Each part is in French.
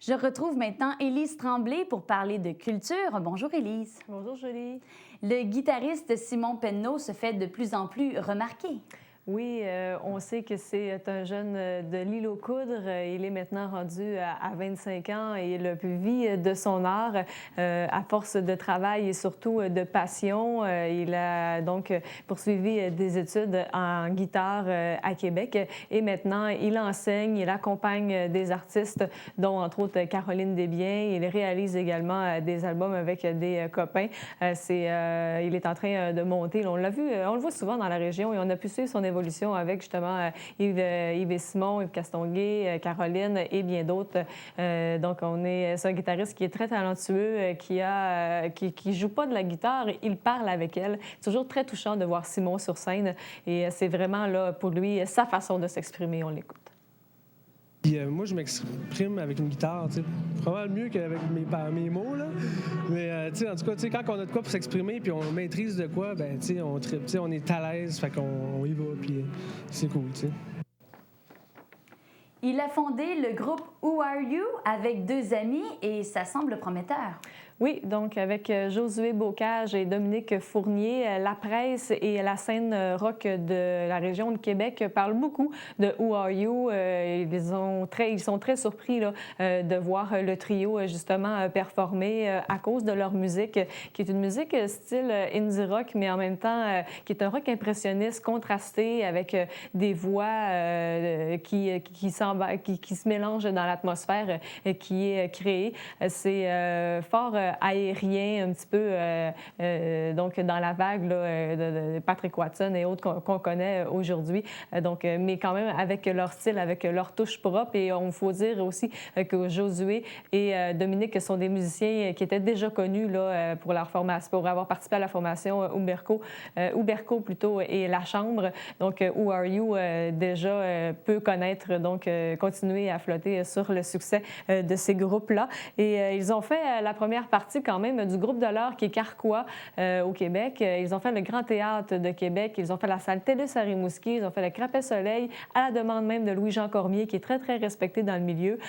Je retrouve maintenant Élise Tremblay pour parler de culture. Bonjour Élise. Bonjour Julie. Le guitariste Simon Penneau se fait de plus en plus remarquer. Oui, on sait que c'est un jeune de l'île aux Coudres. Il est maintenant rendu à 25 ans et il vit de son art à force de travail et surtout de passion. Il a donc poursuivi des études en guitare à Québec et maintenant il enseigne, il accompagne des artistes dont entre autres Caroline Desbiens. Il réalise également des albums avec des copains. Il est en train de monter. On l'a vu, on le voit souvent dans la région et on a pu suivre son évolution avec justement Yves et Simon, Yves Castonguay, Caroline et bien d'autres. Donc, c'est un guitariste qui est très talentueux, qui joue pas de la guitare, il parle avec elle. C'est toujours très touchant de voir Simon sur scène et c'est vraiment là pour lui sa façon de s'exprimer. On l'écoute. Puis, moi, je m'exprime avec une guitare, probablement mieux qu'avec mes mots, là. Mais, en tout cas, quand on a de quoi pour s'exprimer puis on maîtrise de quoi, ben, on tripe, on est à l'aise, fait qu'on y va, puis c'est cool, tu sais. Il a fondé le groupe Who Are You avec deux amis et ça semble prometteur. Oui, donc avec Josué Bocage et Dominique Fournier, la presse et la scène rock de la région de Québec parlent beaucoup de Who Are You. Ils sont très surpris là, de voir le trio justement performer à cause de leur musique, qui est une musique style indie rock, mais en même temps qui est un rock impressionniste, contrasté avec des voix qui se mélangent dans l'atmosphère qui est créée. C'est fort aérien, un petit peu donc dans la vague là, de Patrick Watson et autres qu'on connaît aujourd'hui. Mais quand même avec leur style, avec leur touche propre. Et il faut dire aussi que Josué et Dominique sont des musiciens qui étaient déjà connus là, pour avoir participé à la formation Uberco plutôt et La Chambre. Donc, Who Are You déjà peut connaître, donc continuer à flotter sur le succès de ces groupes-là. Et ils ont fait la première partie quand même du groupe de l'art qui est Carquois au Québec. Ils ont fait le Grand Théâtre de Québec, ils ont fait la salle TELUS à Rimouski, ils ont fait le Crapet-Soleil à la demande même de Louis-Jean Cormier qui est très, très respecté dans le milieu.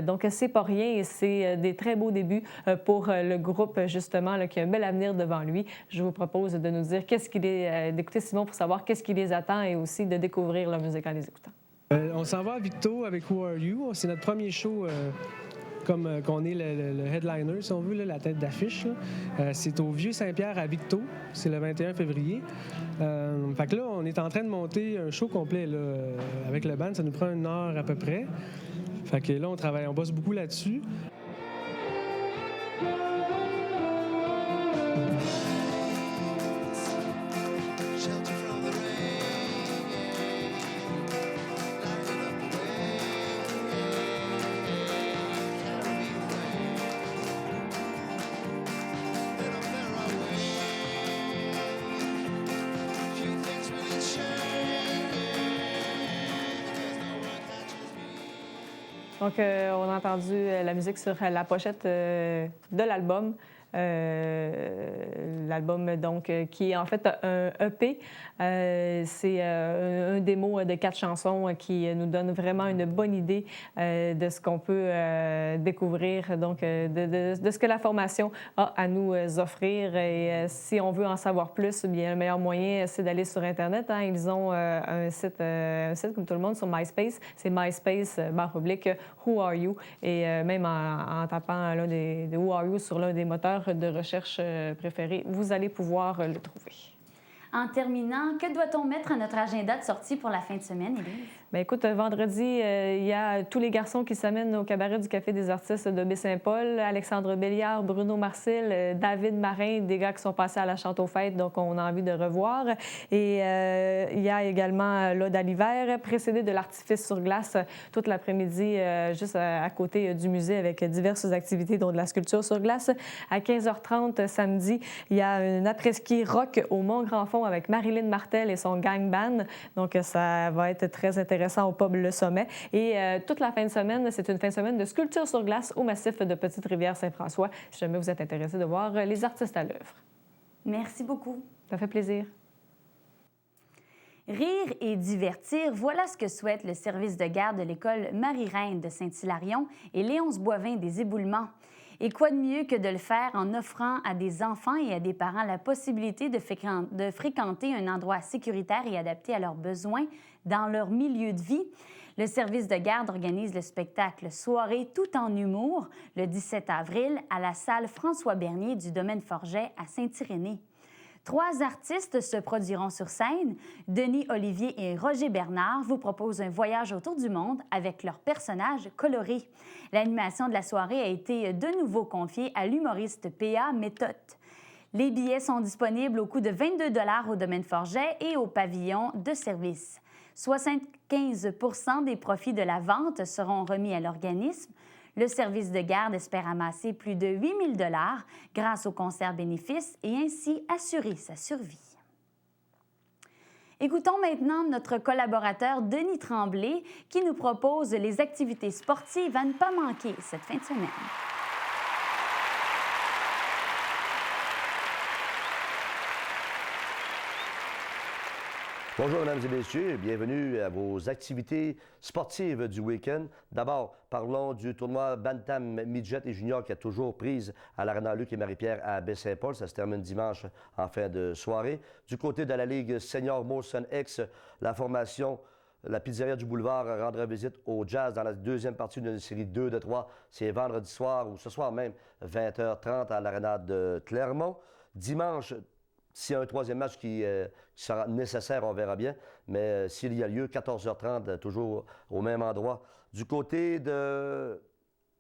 Donc, c'est pas rien et c'est des très beaux débuts pour le groupe justement là, qui a un bel avenir devant lui. Je vous propose de nous dire d'écouter Simon pour savoir qu'est-ce qui les attend et aussi de découvrir leur musique en les écoutant. On s'en va à Victo avec Who Are You. C'est notre premier show comme qu'on est le headliner, si on veut, là, la tête d'affiche. C'est au Vieux-Saint-Pierre à Victo. C'est le 21 février. Fait que là, on est en train de monter un show complet là, avec le band. Ça nous prend 1 heure à peu près. Fait que là, on bosse beaucoup là-dessus. Donc, on a entendu la musique sur la pochette de l'album. L'album, donc, qui est en fait un EP. C'est un démo de 4 chansons qui nous donne vraiment une bonne idée de ce qu'on peut découvrir, donc de ce que la formation a à nous offrir. Et si on veut en savoir plus, bien, le meilleur moyen, c'est d'aller sur Internet. Hein. Ils ont un site comme tout le monde sur MySpace. C'est MySpace/Who Are You. Et même en tapant là, des Who Are You sur l'un des moteurs de recherche préférés, vous allez pouvoir le trouver. En terminant, que doit-on mettre à notre agenda de sortie pour la fin de semaine, Élise? Bien, écoute, vendredi, il y a tous les garçons qui s'amènent au cabaret du Café des artistes de Baie-Saint-Paul. Alexandre Béliard, Bruno Marcil, David Marin, des gars qui sont passés à la Chante aux Fêtes, donc on a envie de revoir. Et il y a également l'Ode à l'hiver, précédé de l'Artifice sur glace toute l'après-midi, juste à côté du musée avec diverses activités, dont de la sculpture sur glace. À 15h30 samedi, il y a un après-ski rock au Mont-Grand-Fond avec Marilyn Martel et son gang band. Donc, ça va être très intéressant au pub Le Sommet. Et toute la fin de semaine, c'est une fin de semaine de sculpture sur glace au massif de Petite-Rivière-Saint-François, si jamais vous êtes intéressé de voir les artistes à l'œuvre. Merci beaucoup. Ça fait plaisir. Rire et divertir, voilà ce que souhaite le service de garde de l'école Marie-Reine de Saint-Hilarion et Léonce Boivin des Éboulements. Et quoi de mieux que de le faire en offrant à des enfants et à des parents la possibilité de fréquenter un endroit sécuritaire et adapté à leurs besoins dans leur milieu de vie? Le service de garde organise le spectacle Soirée tout en humour le 17 avril à la salle François Bernier du domaine Forget à Saint-Irénée. 3 artistes se produiront sur scène. Denis Olivier et Roger Bernard vous proposent un voyage autour du monde avec leurs personnages colorés. L'animation de la soirée a été de nouveau confiée à l'humoriste P.A. Méthode. Les billets sont disponibles au coût de 22 $ au domaine Forget et au pavillon de service. 75 % des profits de la vente seront remis à l'organisme. Le service de garde espère amasser plus de 8 000 $ grâce au concert bénéfice et ainsi assurer sa survie. Écoutons maintenant notre collaborateur Denis Tremblay qui nous propose les activités sportives à ne pas manquer cette fin de semaine. Bonjour, mesdames et messieurs, bienvenue à vos activités sportives du week-end. D'abord, parlons du tournoi Bantam Midget et Junior qui a toujours prise à l'Arena Luc et Marie-Pierre à Baie-Saint-Paul. Ça se termine dimanche en fin de soirée. Du côté de la Ligue Senior Molson X, la formation la Pizzeria du Boulevard rendra visite au Jazz dans la deuxième partie d'une série 2 de 3. C'est vendredi soir ou ce soir même, 20h30 à l'Arena de Clermont. Dimanche, s'il y a un troisième match qui sera nécessaire, on verra bien. Mais s'il y a lieu, 14h30, toujours au même endroit. Du côté de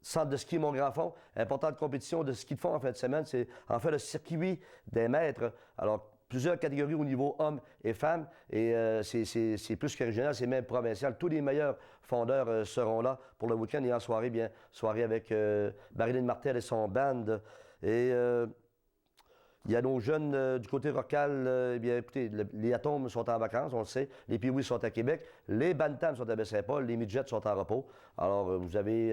centre de ski Mont-Grand-Fond, importante compétition de ski de fond en fin de semaine. C'est en fait le circuit des maîtres. Alors, plusieurs catégories au niveau hommes et femmes. Et c'est plus que régional, c'est même provincial. Tous les meilleurs fondeurs seront là pour le week-end et en soirée, bien, soirée avec Marilyn Martel et son band. Et il y a nos jeunes du côté rocal, eh bien, écoutez, les Atomes sont en vacances, on le sait. Les Pee-Wee sont à Québec. Les Bantams sont à Baie-Saint-Paul. Les Midgets sont en repos. Alors, vous avez,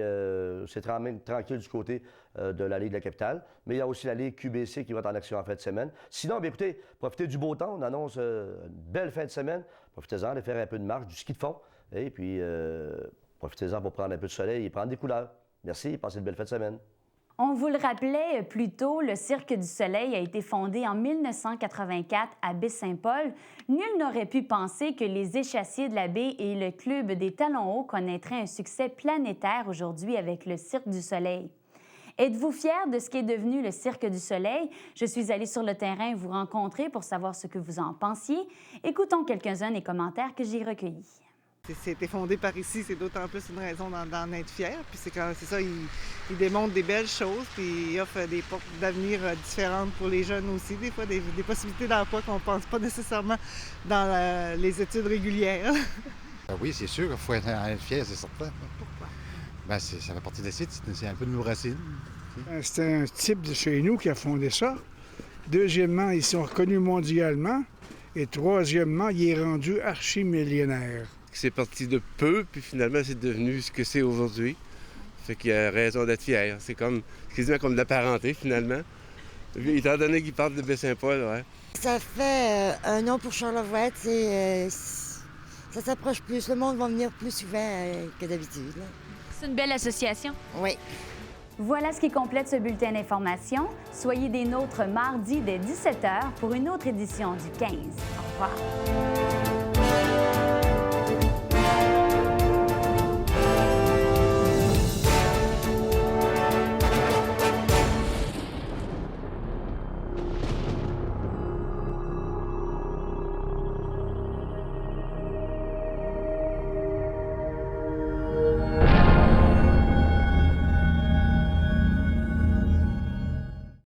c'est tranquille du côté de la Ligue de la Capitale. Mais il y a aussi la Ligue QBC qui va être en action en fin de semaine. Sinon, bien, écoutez, profitez du beau temps. On annonce une belle fin de semaine. Profitez-en de faire un peu de marche, du ski de fond. Et puis, profitez-en pour prendre un peu de soleil et prendre des couleurs. Merci, passez une belle fin de semaine. On vous le rappelait plus tôt, le Cirque du Soleil a été fondé en 1984 à Baie-Saint-Paul. Nul n'aurait pu penser que les Échassiers de la Baie et le Club des Talons Hauts connaîtraient un succès planétaire aujourd'hui avec le Cirque du Soleil. Êtes-vous fiers de ce qui est devenu le Cirque du Soleil? Je suis allée sur le terrain vous rencontrer pour savoir ce que vous en pensiez. Écoutons quelques-uns des commentaires que j'ai recueillis. C'était fondé par ici, c'est d'autant plus une raison d'en être fier. Puis c'est ça, il démontre des belles choses, puis il offre des portes d'avenir différentes pour les jeunes aussi, des fois des possibilités d'emploi qu'on ne pense pas nécessairement dans les études régulières. Oui, c'est sûr qu'il faut être fier, c'est certain. Pourquoi? Bien, ça fait partie des sites, c'est un peu de nos racines. C'est un type de chez nous qui a fondé ça. Deuxièmement, ils sont reconnus mondialement. Et troisièmement, il est rendu archi-millionnaire. C'est parti de peu, puis finalement, c'est devenu ce que c'est aujourd'hui. Fait qu'il y a raison d'être fier. C'est quasiment comme de la parenté, finalement. Étant donné qu'il parle de Baie-Saint-Paul, ouais. Ça fait un an pour Charlevoix, ça s'approche plus. Le monde va venir plus souvent que d'habitude. C'est une belle association. Oui. Voilà ce qui complète ce bulletin d'information. Soyez des nôtres mardi dès 17h pour une autre édition du 15. Au revoir.